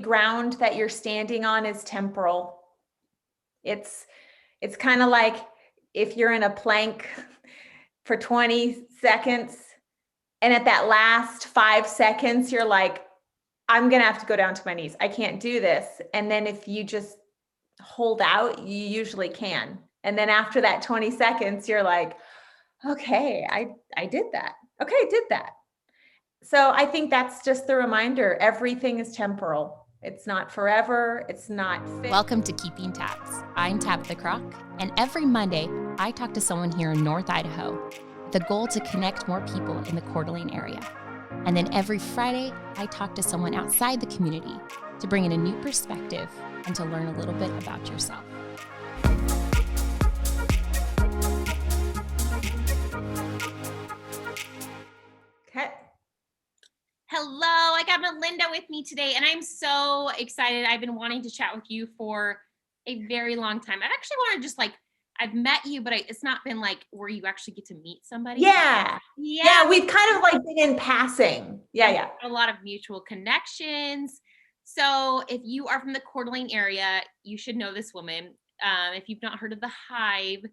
ground that you're standing on is temporal. It's kind of like if you're in a plank for 20 seconds and at that last 5 seconds, you're like, I'm going to have to go down to my knees. I can't do this. And then if you just hold out, you usually can. And then after that 20 seconds, you're like, okay, I did that. Okay, I did that. So I think that's just the reminder. Everything is temporal. It's not forever. It's not fixed. Welcome to Keeping Tabs. I'm Tabitha Crock, and every Monday, I talk to someone here in North Idaho. The goal to connect more people in the Coeur d'Alene area. And then every Friday, I talk to someone outside the community to bring in a new perspective and to learn a little bit about yourself. Okay. Hello, I got Melinda with me today, and I'm so excited. I've been wanting to chat with you for a very long time. I've actually wanted to just I've met you, but it's not been like where you actually get to meet somebody. Yeah, we've kind of like been in passing. Yeah. A lot of mutual connections. So if you are from the Coeur d'Alene area, you should know this woman. If you've not heard of the Hive,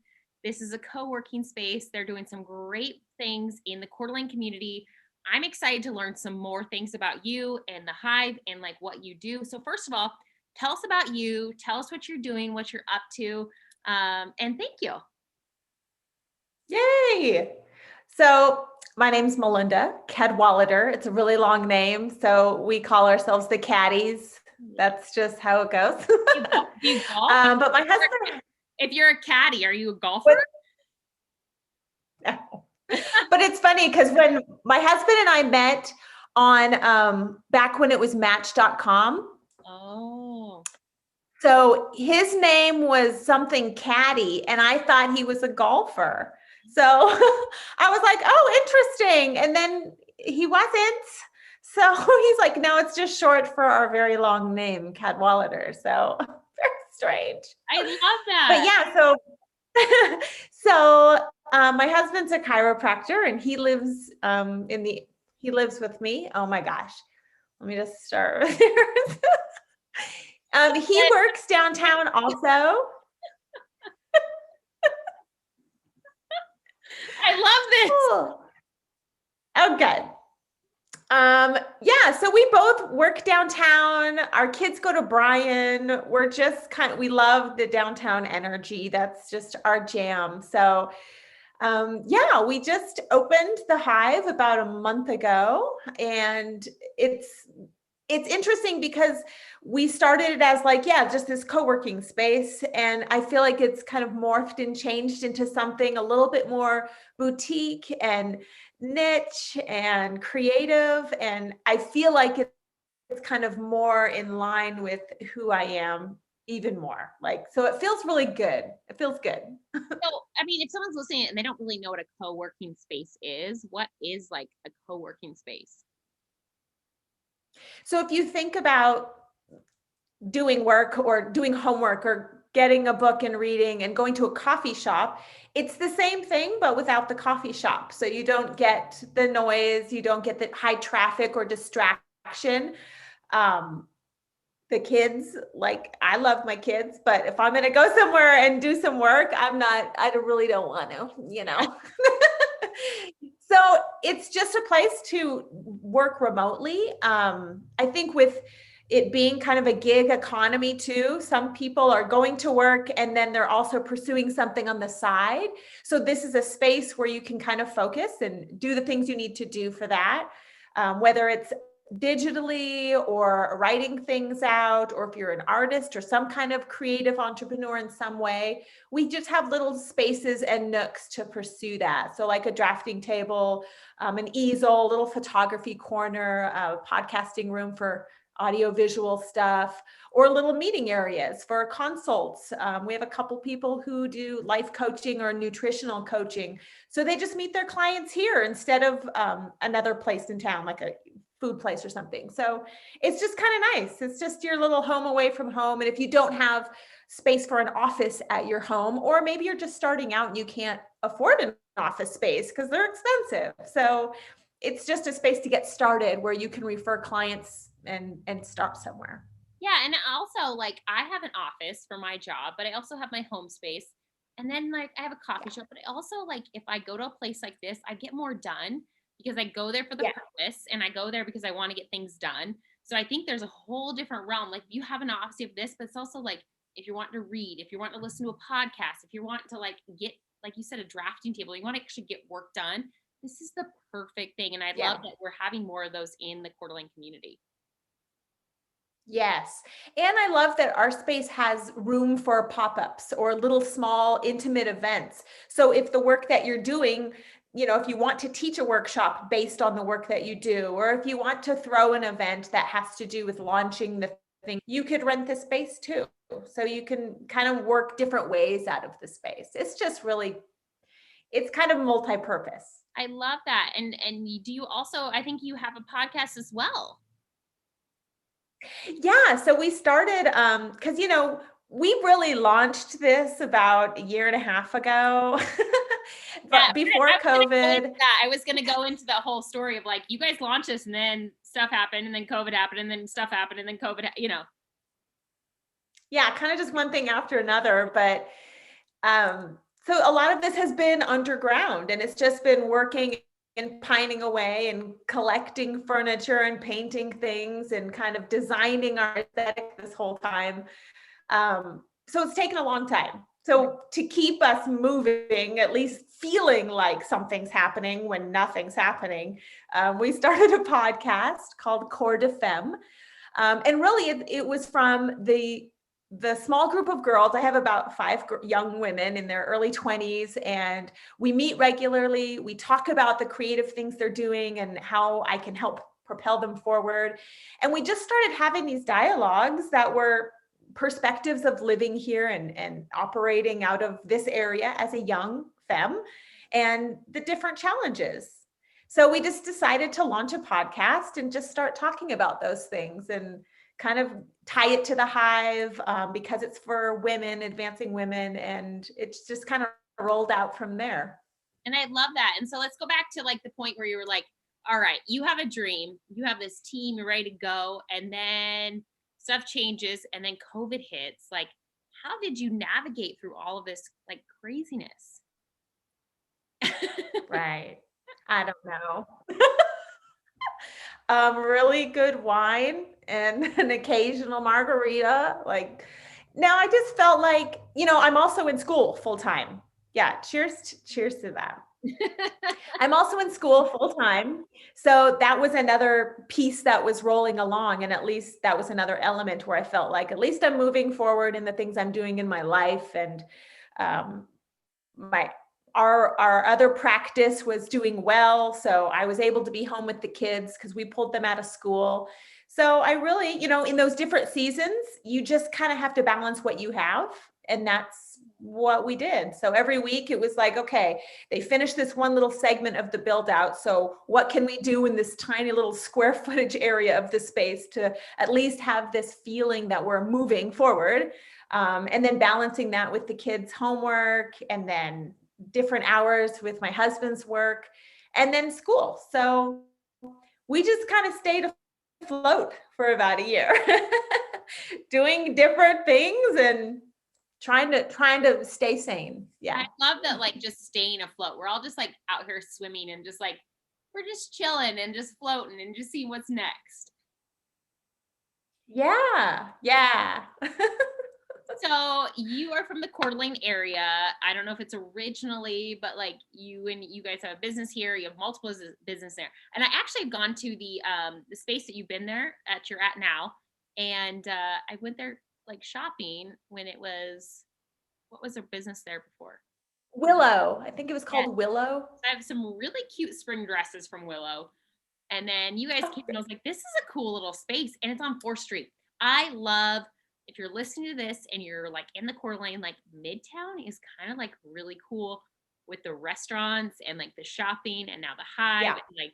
this is a co-working space. They're doing some great things in the Coeur d'Alene community. I'm excited to learn some more things about you and the Hive and like what you do. So first of all, tell us about you. Tell us what you're doing, what you're up to. And thank you. Yay. So my name's Melinda Cadwallader. It's a really long name. So we call ourselves the Caddies. That's just how it goes. Do you golf? But my husband. If you're a caddy, are you a golfer? No. But it's funny because when my husband and I met on back when it was Match.com. Oh. So his name was something Caddy, and I thought he was a golfer. So I was like, oh, interesting. And then he wasn't. So he's like, no, it's just short for our very long name, Cadwallader. So very strange. I love that. But yeah, so my husband's a chiropractor, and he lives he lives with me. Oh my gosh. Let me just start with here. He works downtown also. I love this. Oh, good. Yeah, so we both work downtown. Our kids go to Bryan. We're just we love the downtown energy. That's just our jam. So yeah, we just opened the Hive about a month ago, and it's interesting because we started it as just this co-working space. And I feel like it's kind of morphed and changed into something a little bit more boutique and niche and creative. And I feel like it's kind of more in line with who I am even more. So it feels really good. It feels good. So, I mean, if someone's listening and they don't really know what a co-working space is, what is a co-working space? So if you think about doing work or doing homework or getting a book and reading and going to a coffee shop, it's the same thing, but without the coffee shop. So you don't get the noise, you don't get the high traffic or distraction. The kids, I love my kids, but if I'm going to go somewhere and do some work, I really don't want to, So it's just a place to work remotely. I think with it being kind of a gig economy too, some people are going to work and then they're also pursuing something on the side. So this is a space where you can kind of focus and do the things you need to do for that, whether it's digitally or writing things out, or if you're an artist or some kind of creative entrepreneur in some way, we just have little spaces and nooks to pursue that. So like a drafting table, an easel, a little photography corner, a podcasting room for audio-visual stuff, or little meeting areas for consults. We have a couple people who do life coaching or nutritional coaching. So they just meet their clients here instead of another place in town, like a food place or something. So it's just kind of nice. It's just your little home away from home. And if you don't have space for an office at your home, or maybe you're just starting out and you can't afford an office space because they're expensive. So it's just a space to get started where you can refer clients and start somewhere. Yeah, and also like I have an office for my job, but I also have my home space. And then like I have a coffee shop, but I also like if I go to a place like this, I get more done because I go there for the Yeah. purpose and I go there because I want to get things done. So I think there's a whole different realm. Like you have an office of this, but it's also like if you're wanting to read, if you're wanting to listen to a podcast, if you're wanting to like get, like you said, a drafting table, you want to actually get work done. This is the perfect thing. And I love Yeah. that we're having more of those in the Coeur d'Alene community. Yes. And I love that our space has room for pop-ups or little small intimate events. So if the work that you're doing, if you want to teach a workshop based on the work that you do, or if you want to throw an event that has to do with launching the thing, you could rent the space too. So you can kind of work different ways out of the space. It's just really, it's kind of multi-purpose. I love that. And do you also, I think you have a podcast as well. Yeah, so we started because we really launched this about a year and a half ago. Yeah, But before COVID. I was gonna go into that whole story of like you guys launched this and then stuff happened and then COVID happened and then stuff happened and then COVID. Yeah, kind of just one thing after another. But so a lot of this has been underground and it's just been working and pining away and collecting furniture and painting things and kind of designing our aesthetic this whole time. So it's taken a long time. So to keep us moving, at least feeling like something's happening when nothing's happening, we started a podcast called Core de Femme. And really it was from the small group of girls. I have about 5 young women in their early 20s, and we meet regularly. We talk about the creative things they're doing and how I can help propel them forward. And we just started having these dialogues that were perspectives of living here and operating out of this area as a young femme and the different challenges. So we just decided to launch a podcast and just start talking about those things and kind of tie it to the hive because it's for women, advancing women, and it's just kind of rolled out from there. And I love that. And so let's go back to like the point where you were like, all right, you have a dream, you have this team, you're ready to go, and then stuff changes and then COVID hits. Like, how did you navigate through all of this like craziness? Right. I don't know. Really good wine and an occasional margarita. Like, now I just felt like, I'm also in school full time. Yeah. Cheers to that. I'm also in school full time. So that was another piece that was rolling along. And at least that was another element where I felt like at least I'm moving forward in the things I'm doing in my life. And our other practice was doing well. So I was able to be home with the kids because we pulled them out of school. So I really, in those different seasons, you just kind of have to balance what you have. And that's what we did. So every week it was like, okay, they finished this one little segment of the build out. So what can we do in this tiny little square footage area of the space to at least have this feeling that we're moving forward? And then balancing that with the kids' homework and then different hours with my husband's work and then school. So we just kind of stayed afloat for about a year, doing different things and trying to stay sane. Yeah. I love that, like just staying afloat. We're all just like out here swimming and just like, we're just chilling and just floating and just seeing what's next. Yeah. Yeah. So you are from the Coeur d'Alene area. I don't know if it's originally, but like you guys have a business here. You have multiple business there. And I actually have gone to the space that you've been there you're at now. And I went there like shopping when it was, what was their business there before? Willow. I think it was called Willow. I have some really cute spring dresses from Willow. And then you guys came and I was like, this is a cool little space. And it's on 4th Street. I love, if you're listening to this and you're like in the Coeur d'Alene, like Midtown is kind of like really cool with the restaurants and like the shopping and now the hive. Yeah. And like,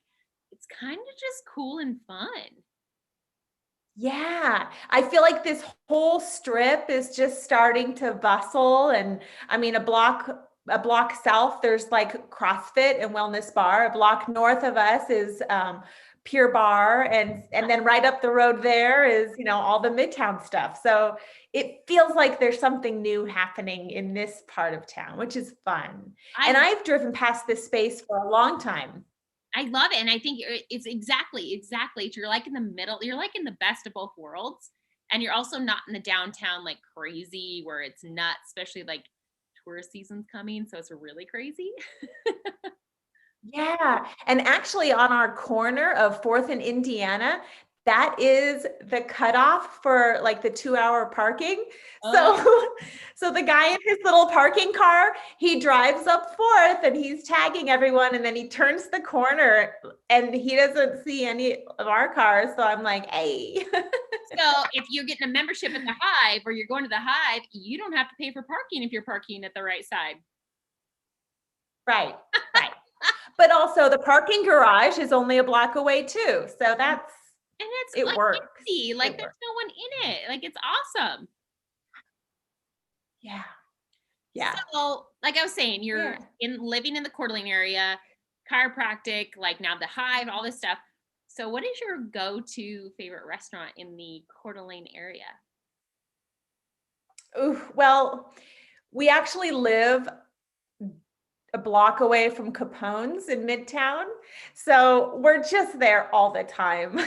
it's kind of just cool and fun. Yeah, I feel like this whole strip is just starting to bustle. And I mean, a block south, there's like CrossFit and Wellness Bar. A block north of us is Pier Bar, and then right up the road there is, all the Midtown stuff. So it feels like there's something new happening in this part of town, which is fun. And I've driven past this space for a long time. I love it. And I think it's exactly. You're like in the middle, you're like in the best of both worlds. And you're also not in the downtown like crazy where it's nuts, especially like tourist season's coming. So it's really crazy. Yeah. And actually on our corner of 4th and Indiana, that is the cutoff for like the 2-hour parking. So the guy in his little parking car, he drives up 4th and he's tagging everyone, and then he turns the corner and he doesn't see any of our cars. So I'm like, hey. So if you're getting a membership at the Hive or you're going to the Hive, you don't have to pay for parking if you're parking at the right side. Right. But also the parking garage is only a block away too. So it like works. Empty. Like there's no one in it. Like it's awesome. Yeah. So like I was saying, you're living in the Coeur d'Alene area, chiropractic, like now the Hive, all this stuff. So what is your go-to favorite restaurant in the Coeur d'Alene area? Ooh, well, we actually live a block away from Capone's in Midtown. So we're just there all the time.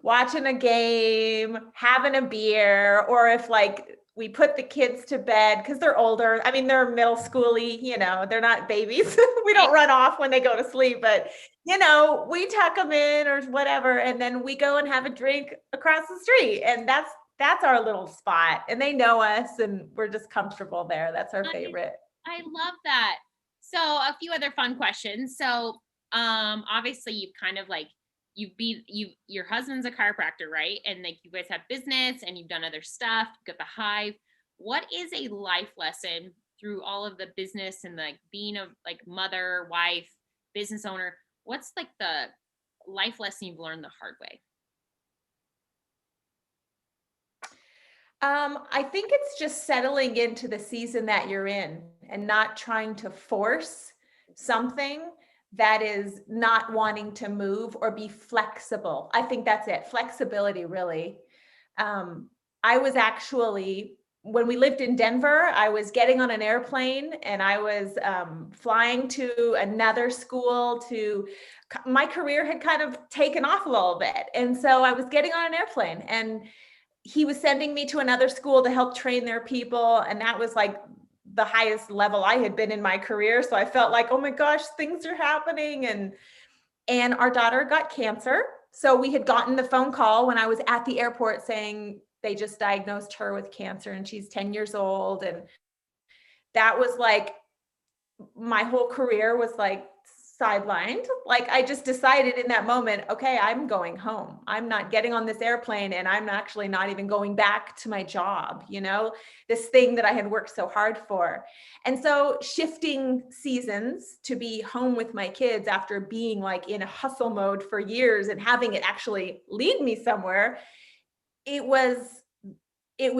Watching a game, having a beer, or if like we put the kids to bed because they're older. I mean, they're middle schooly, they're not babies. We don't run off when they go to sleep, but we tuck them in or whatever. And then we go and have a drink across the street. And that's our little spot. And they know us and we're just comfortable there. That's our favorite. I love that. So a few other fun questions. So obviously you've kind of like your husband's a chiropractor, right? And like you guys have business and you've done other stuff, you've got the Hive. What is a life lesson through all of the business and like being a like mother, wife, business owner? What's like the life lesson you've learned the hard way? I think it's just settling into the season that you're in and not trying to force something that is not wanting to move or be flexible. I think that's it. Flexibility, really. I was actually, when we lived in Denver, I was getting on an airplane and I was flying to another school my career had kind of taken off a little bit. And so I was getting on an airplane and he was sending me to another school to help train their people. And that was like the highest level I had been in my career. So I felt like, oh my gosh, things are happening. And our daughter got cancer. So we had gotten the phone call when I was at the airport saying they just diagnosed her with cancer and she's 10 years old. And that was like, my whole career was like sidelined. Like I just decided in that moment, okay, I'm going home. I'm not getting on this airplane and I'm actually not even going back to my job, this thing that I had worked so hard for. And so shifting seasons to be home with my kids after being like in a hustle mode for years and having it actually lead me somewhere, it was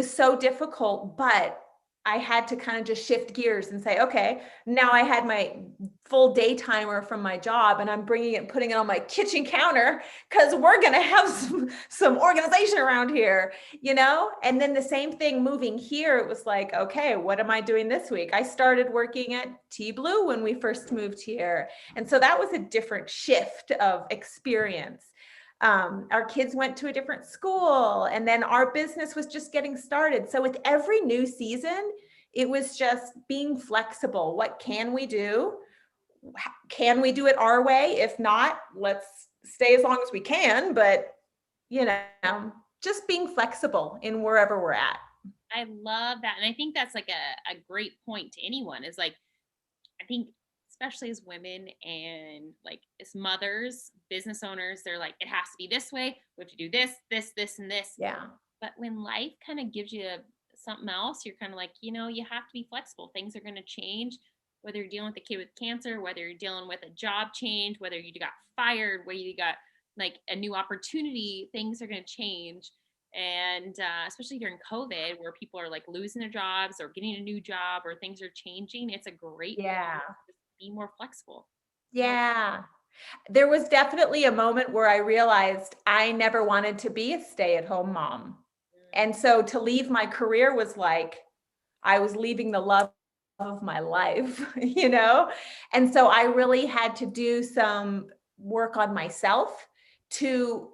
so difficult, but I had to kind of just shift gears and say, okay, now I had my full day timer from my job and I'm bringing it, putting it on my kitchen counter because we're going to have some organization around here, And then the same thing moving here, it was like, okay, what am I doing this week? I started working at T Blue when we first moved here. And so that was a different shift of experience. Our kids went to a different school and then our business was just getting started. So with every new season, it was just being flexible. What can we do? Can we do it our way? If not, let's stay as long as we can, but just being flexible in wherever we're at. I love that. And I think that's like a great point to anyone is like, I think especially as women and like as mothers, business owners, they're like, it has to be this way. We have to do this, and this. Yeah. But when life kind of gives you something else, you're kind of like, you have to be flexible. Things are going to change, whether you're dealing with a kid with cancer, whether you're dealing with a job change, whether you got fired, whether you got like a new opportunity, things are going to change. And especially during COVID where people are like losing their jobs or getting a new job or things are changing, it's a great yeah be more flexible. Yeah. There was definitely a moment where I realized I never wanted to be a stay-at-home mom. And so to leave my career was like, I was leaving the love of my life, you know? And so I really had to do some work on myself to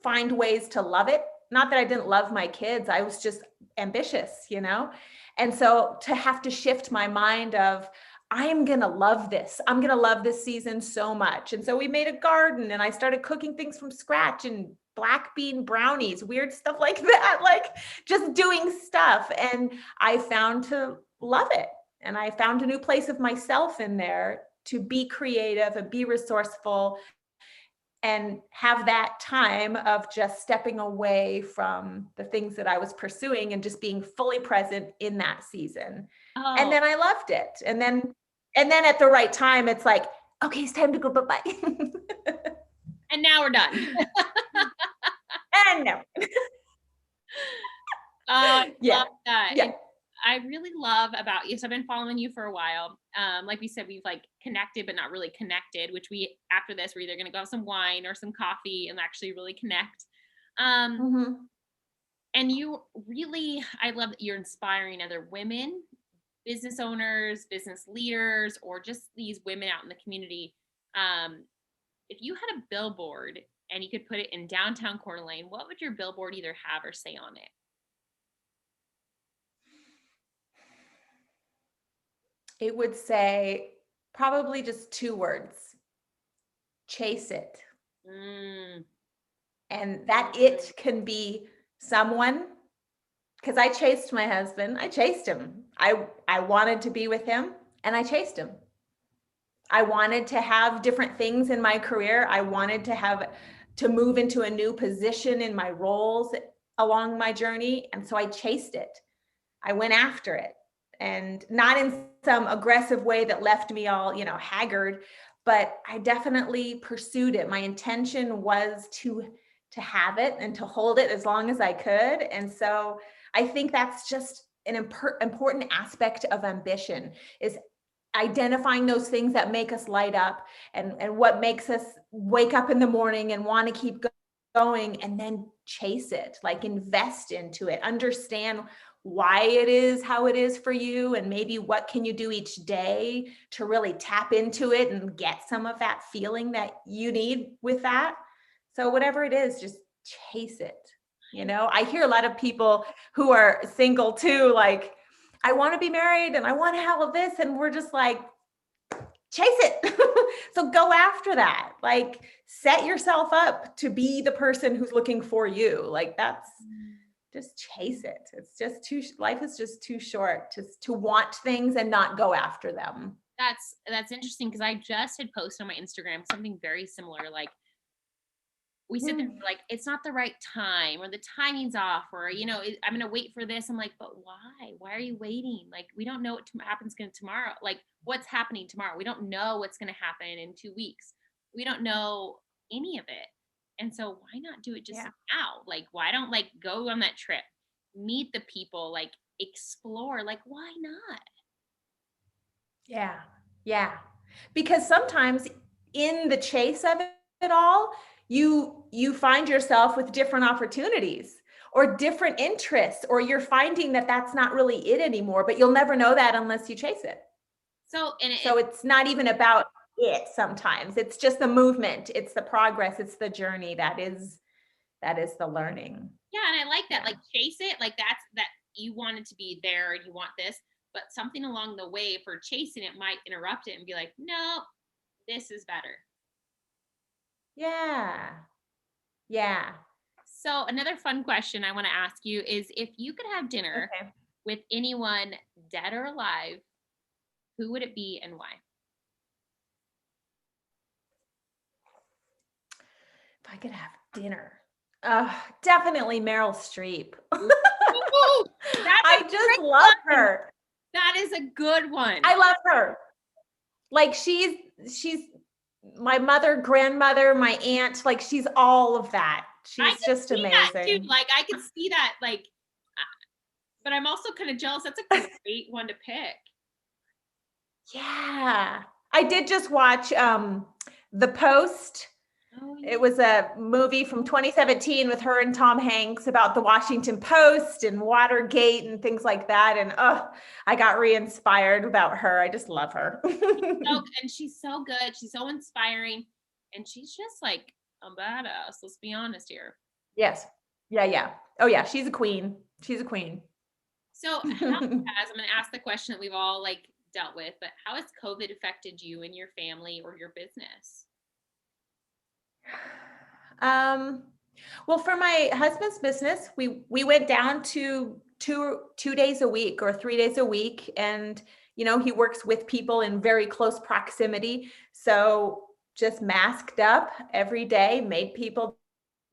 find ways to love it. Not that I didn't love my kids, I was just ambitious, you know? And so to have to shift my mind of, I'm going to love this. I'm going to love this season so much. And so we made a garden and I started cooking things from scratch and black bean brownies, weird stuff like that, like just doing stuff. And I found to love it. And I found a new place of myself in there to be creative and be resourceful and have that time of just stepping away from the things that I was pursuing and just being fully present in that season. And Oh, then I loved it. And then at the right time, it's like, okay, it's time to go bye-bye. and now we're done. And no. Yeah. Love that. Yeah. I really love about you. So I've been following you for a while. Like we said, we've like connected, but not really connected, which after this, we're either going to go have some wine or some coffee and actually really connect. Mm-hmm. And you really, I love that you're inspiring other women, business owners, business leaders, or just these women out in the community. If you had a billboard and you could put it in downtown Coeur d'Alene, what would your billboard either have or say on it? It would say probably just 2 words: chase it. Mm. And that it can be someone, because I chased my husband. I chased him. I wanted to be with him and I chased him. I wanted to have different things in my career. I wanted to move into a new position in my roles along my journey. And so I chased it. I went after it, and not in some aggressive way that left me all, haggard, but I definitely pursued it. My intention was to have it and to hold it as long as I could. And so I think that's just an important aspect of ambition, is identifying those things that make us light up and what makes us wake up in the morning and want to keep going, and then chase it, like invest into it, understand why it is how it is for you, and maybe what can you do each day to really tap into it and get some of that feeling that you need with that. So whatever it is, just chase it. I hear a lot of people who are single too, like, I want to be married and I want to have all this, and we're just like, chase it. So go after that. Like, set yourself up to be the person who's looking for you. Like, that's just chase it. It's just life is just too short to want things and not go after them. That's interesting, because I just had posted on my Instagram something very similar. Like, we sit there and we're like, it's not the right time, or the timing's off, or I'm gonna wait for this. I'm like, but why are you waiting? Like, we don't know what happens tomorrow. Like, what's happening tomorrow? We don't know what's gonna happen in 2 weeks. We don't know any of it. And so why not do it just now? Like, why don't go on that trip, meet the people, like explore? Like, why not? Yeah. Because sometimes in the chase of it all, you find yourself with different opportunities or different interests, or you're finding that that's not really it anymore, but you'll never know that unless you chase it. So it's not even about it. Sometimes it's just the movement, it's the progress, it's the journey that is the learning. Yeah, and I like that. Like, chase it, like that you want it to be there, you want this, but something along the way for chasing it might interrupt it and be like, no, this is better. Yeah. So another fun question I want to ask you is, if you could have dinner with anyone, dead or alive, who would it be and why? If I could have dinner, definitely Meryl Streep. Ooh, I just love her. That is a good one. I love her. Like, she's my mother, grandmother, my aunt. Like, she's all of that. She's just amazing. Like, I could see that. Like, but I'm also kind of jealous. That's a great one to pick. Yeah, I did just watch The Post. Oh, yeah. It was a movie from 2017 with her and Tom Hanks about the Washington Post and Watergate and things like that. And I got re-inspired about her. I just love her. And she's so good. She's so inspiring. And she's just like a badass. Let's be honest here. Yes. Yeah. Oh yeah. She's a queen. She's a queen. So how has, I'm going to ask the question that we've all like dealt with, but how has COVID affected you and your family or your business? Well, for my husband's business, we went down to two days a week or 3 days a week. And, he works with people in very close proximity. So just masked up every day, made people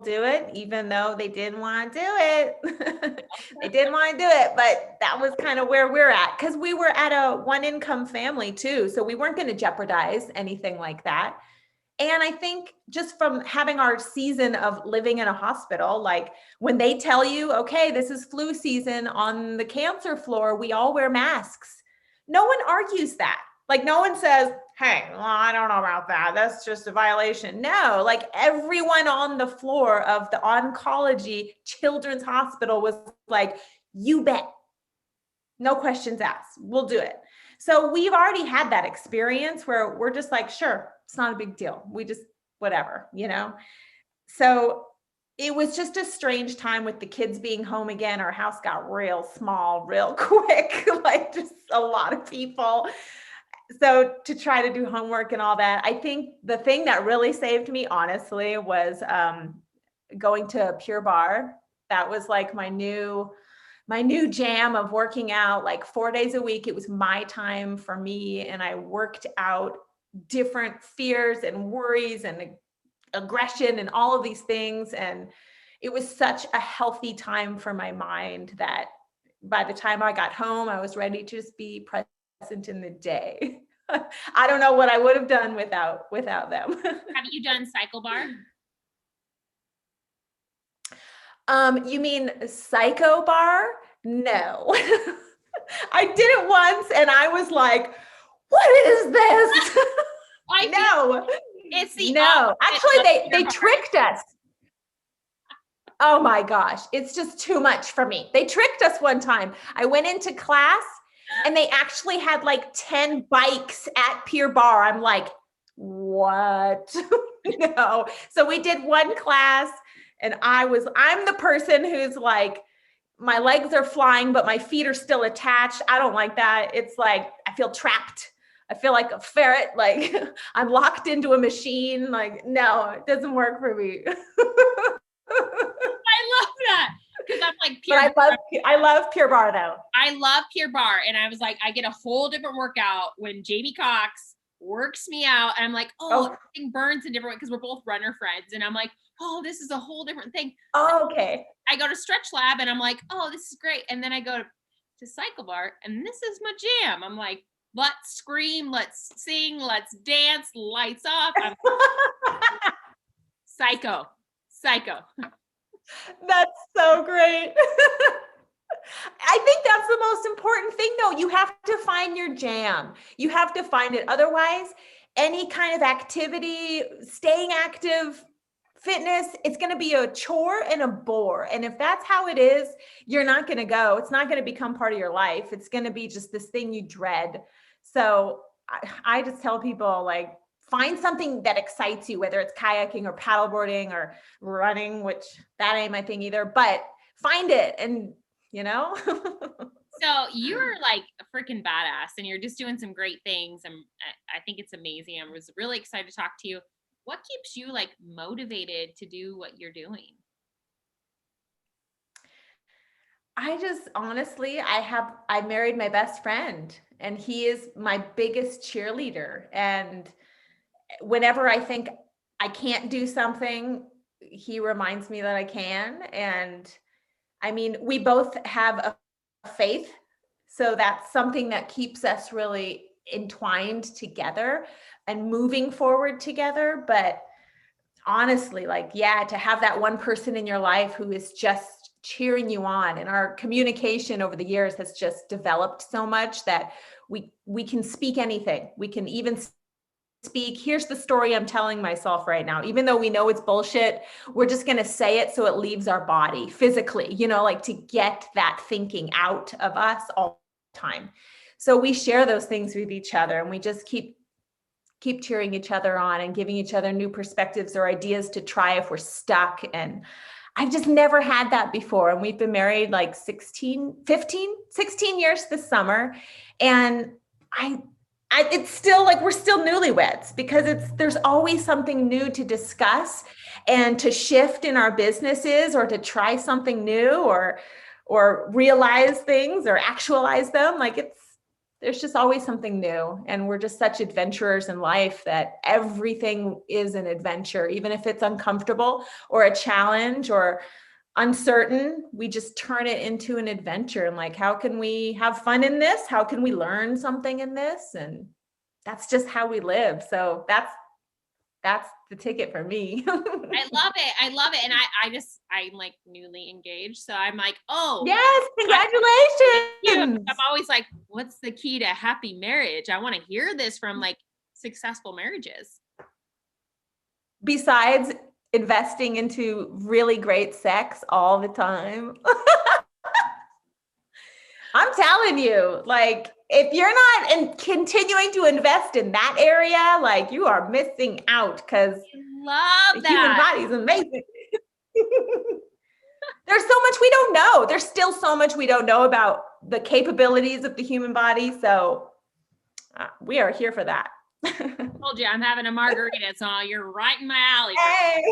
do it, even though they didn't want to do it. They didn't want to do it, but that was kind of where we're at, because we were at a one income family too. So we weren't going to jeopardize anything like that. And I think just from having our season of living in a hospital, like when they tell you, okay, this is flu season on the cancer floor, we all wear masks. No one argues that. Like no one says, hey, well, I don't know about that. That's just a violation. No, like everyone on the floor of the oncology children's hospital was like, you bet. No questions asked. We'll do it. So we've already had that experience where we're just like, sure, it's not a big deal. We just, whatever, So it was just a strange time with the kids being home again. Our house got real small, real quick, like just a lot of people. So to try to do homework and all that, I think the thing that really saved me, honestly, was going to a Pure Barre. That was like my new jam of working out like 4 days a week. It was my time for me. And I worked out different fears and worries and aggression and all of these things. And it was such a healthy time for my mind that by the time I got home, I was ready to just be present in the day. I don't know what I would have done without them. Have you done Cycle Bar? You mean Psycho Bar? No. I did it once and I was like, what is this? No. It's the no. Actually, they tricked us. Oh my gosh. It's just too much for me. They tricked us one time. I went into class and they actually had like 10 bikes at Pure Barre. I'm like, what? No. So we did one class and I'm the person who's like, my legs are flying, but my feet are still attached. I don't like that. It's like, I feel trapped. I feel like a ferret, like I'm locked into a machine. Like, no, it doesn't work for me. I love that. Because I'm like, I love Pure Barre though. I love Pure Barre. And I was like, I get a whole different workout when Jamie Cox works me out. And I'm like, everything burns in different way because we're both runner friends. And I'm like, oh, this is a whole different thing. Oh, okay. I go to Stretch Lab and I'm like, oh, this is great. And then I go to Cycle Bar and this is my jam. I'm like, let's scream, let's sing, let's dance, lights off. Psycho. That's so great. I think that's the most important thing though. You have to find your jam. You have to find it. Otherwise, any kind of activity, staying active, fitness, it's going to be a chore and a bore. And if that's how it is, you're not going to go. It's not going to become part of your life. It's going to be just this thing you dread. So I just tell people, like, find something that excites you, whether it's kayaking or paddleboarding or running, which that ain't my thing either, but find it. And So you're like a freaking badass and you're just doing some great things. And I think it's amazing. I was really excited to talk to you. What keeps you like motivated to do what you're doing? I just honestly, I married my best friend and he is my biggest cheerleader. And whenever I think I can't do something, he reminds me that I can. And I mean, we both have a faith. So that's something that keeps us really entwined together and moving forward together. But honestly, like, yeah, to have that one person in your life who is just cheering you on, and our communication over the years has just developed so much that we can speak anything. We can even speak. Here's the story I'm telling myself right now. Even though we know it's bullshit, we're just going to say it so it leaves our body physically, like to get that thinking out of us all the time. So we share those things with each other, and we just keep cheering each other on and giving each other new perspectives or ideas to try if we're stuck. And I've just never had that before. And we've been married like 16 years this summer. And it's still like, we're still newlyweds, because there's always something new to discuss and to shift in our businesses, or to try something new, or realize things or actualize them. Like there's just always something new. And we're just such adventurers in life that everything is an adventure, even if it's uncomfortable or a challenge or uncertain, we just turn it into an adventure. And like, how can we have fun in this? How can we learn something in this? And that's just how we live. So that's the ticket for me. I love it. I love it. And I'm like newly engaged. So I'm like, oh. Yes, congratulations. I'm always like, what's the key to happy marriage? I want to hear this from like successful marriages. Besides investing into really great sex all the time. I'm telling you, like, if you're not continuing to invest in that area, like, you are missing out, because the human body is amazing. There's so much we don't know. There's still so much we don't know about the capabilities of the human body. So we are here for that. I told you I'm having a margarita, so you're right in my alley. Hey.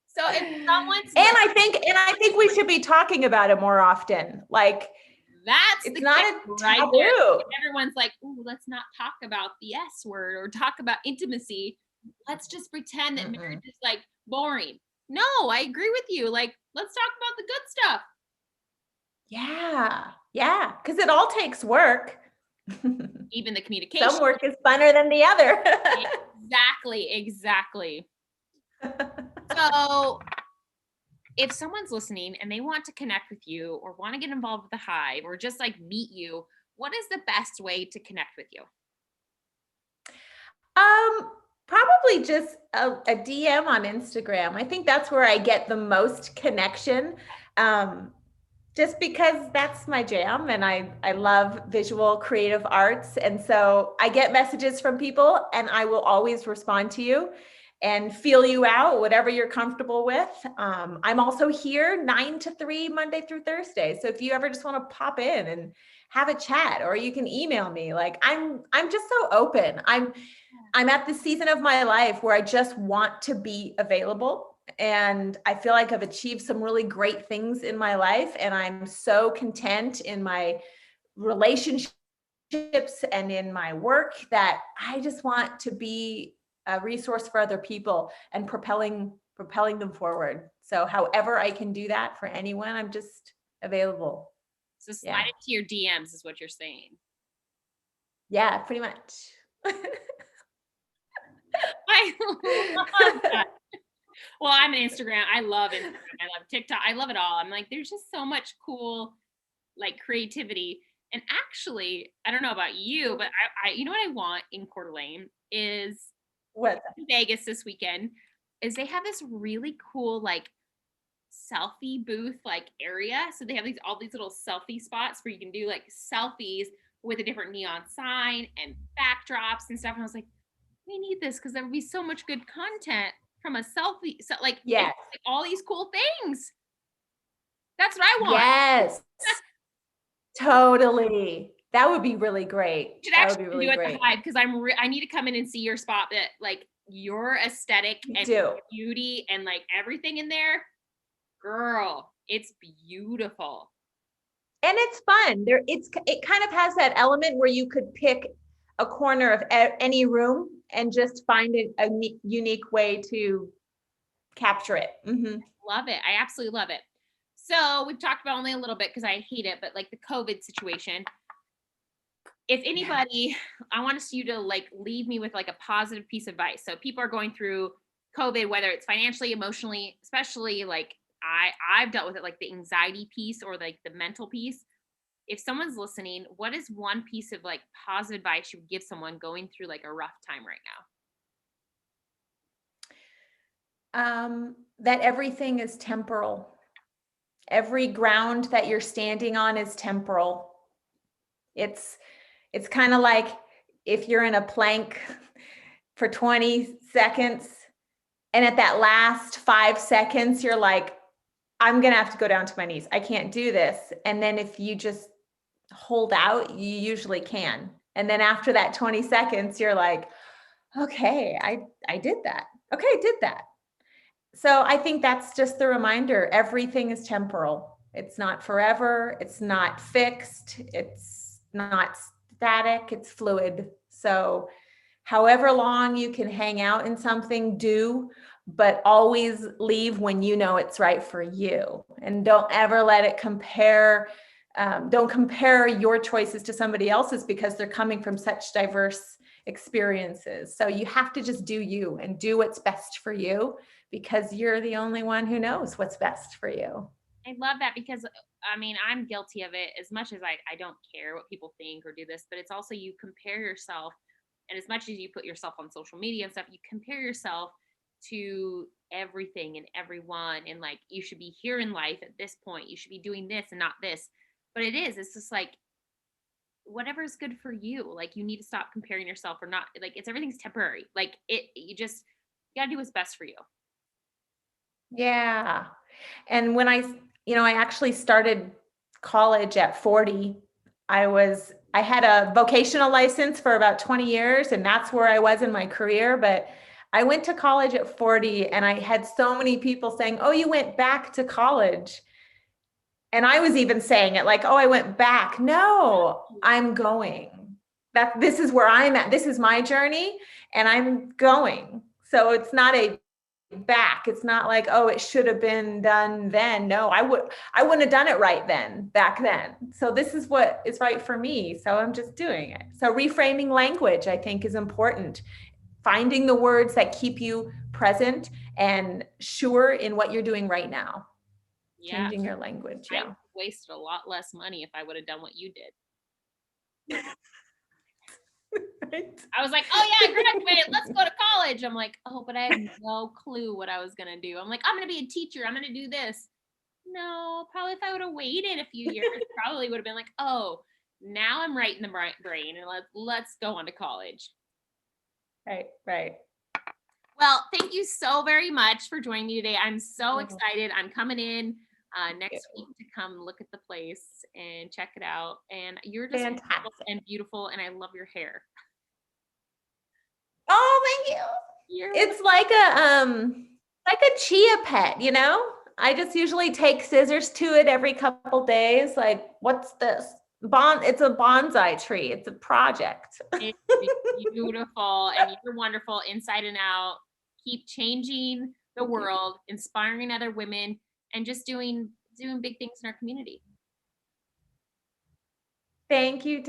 So if someone's I think we should be talking about it more often. Like, it's not a taboo. Right. Everyone's like, "Ooh, let's not talk about the S word or talk about intimacy. Let's just pretend that marriage is like boring." No, I agree with you. Like, let's talk about the good stuff. Yeah, because it all takes work. Even the communication. Some work is funner than the other. Exactly. So if someone's listening and they want to connect with you or want to get involved with the Hive or just like meet you, what is the best way to connect with you? Probably just a DM on Instagram. I think that's where I get the most connection. Just because that's my jam, and I love visual creative arts. And so I get messages from people, and I will always respond to you and feel you out, whatever you're comfortable with. I'm also here 9 to 3, Monday through Thursday. So if you ever just want to pop in and have a chat, or you can email me, like, I'm just so open. I'm at the season of my life where I just want to be available. And I feel like I've achieved some really great things in my life. And I'm so content in my relationships and in my work that I just want to be a resource for other people and propelling them forward. So however I can do that for anyone, I'm just available. So slide into your DMs is what you're saying. Yeah, pretty much. I love that. Well, I'm an Instagram. I love Instagram. I love TikTok. I love it all. I'm like, there's just so much cool, like, creativity. And actually, I don't know about you, but I you know what I want in Coeur d'Alene is in Vegas this weekend, is they have this really cool, like, selfie booth, like, area. So they have all these little selfie spots where you can do like selfies with a different neon sign and backdrops and stuff. And I was like, we need this, because there would be so much good content from a selfie. So like, like all these cool things. That's what I want. Yes. Totally. That would be really great. You should actually do it at the Hive, because I need to come in and see your spot, that like your aesthetic and beauty and like everything in there. Girl, it's beautiful. And it's fun. It kind of has that element where you could pick a corner of any room and just find a unique way to capture it. Mm-hmm. Love it. I absolutely love it. So we've talked about only a little bit because I hate it, but like the COVID situation, if anybody, I want you to like leave me with like a positive piece of advice. So people are going through COVID, whether it's financially, emotionally, especially like I've dealt with it, like the anxiety piece or like the mental piece. if someone's listening, what is one piece of like positive advice you would give someone going through like a rough time right now? That everything is temporal. Every ground that you're standing on is temporal. It's kind of like if you're in a plank for 20 seconds and at that last 5 seconds, you're like, I'm going to have to go down to my knees. I can't do this. And then if you just hold out, you usually can. And then after that 20 seconds, you're like, okay, I did that. Okay, I did that. So I think that's just the reminder. Everything is temporal. It's not forever. It's not fixed. It's not static. It's fluid. So however long you can hang out in something, do, but always leave when you know it's right for you. And don't ever let it compare. Don't compare your choices to somebody else's because they're coming from such diverse experiences. So you have to just do you and do what's best for you because you're the only one who knows what's best for you. I love that because I mean, I'm guilty of it as much as I don't care what people think or do this, but it's also you compare yourself. And as much as you put yourself on social media and stuff, you compare yourself to everything and everyone. And like, you should be here in life at this point. You should be doing this and not this. But it's just like, whatever is good for you. Like, you need to stop comparing yourself or not. Like, everything's temporary. Like, you gotta do what's best for you. Yeah. And when I actually started college at 40, I had a vocational license for about 20 years, and that's where I was in my career. But I went to college at 40, and I had so many people saying, "Oh, you went back to college." And I was even saying it like, "Oh, I went back." No, I'm going. This is where I'm at. This is my journey, and I'm going. So it's not a back. It's not like, oh, it should have been done then. No, I wouldn't have done it right then, back then. So this is what is right for me. So I'm just doing it. So reframing language, I think, is important. Finding the words that keep you present and sure in what you're doing right now. Yeah. Changing your language. Yeah. I wasted a lot less money if I would have done what you did. Right. I was like, oh yeah, I graduated. Let's go to college. I'm like, oh, but I had no clue what I was going to do. I'm like, I'm going to be a teacher. I'm going to do this. No, probably if I would have waited a few years, probably would have been like, oh, now I'm right in the brain and let's go on to college. Right. Well, thank you so very much for joining me today. I'm so excited. I'm coming in next week to come look at the place and check it out. And you're just fantastic and beautiful, and I love your hair. Oh, thank you. It's like a chia pet, you know? I just usually take scissors to it every couple days. Like, what's this? It's a bonsai tree. It's a project. It's beautiful, and you're wonderful inside and out. Keep changing the world, inspiring other women, and just doing big things in our community. Thank you.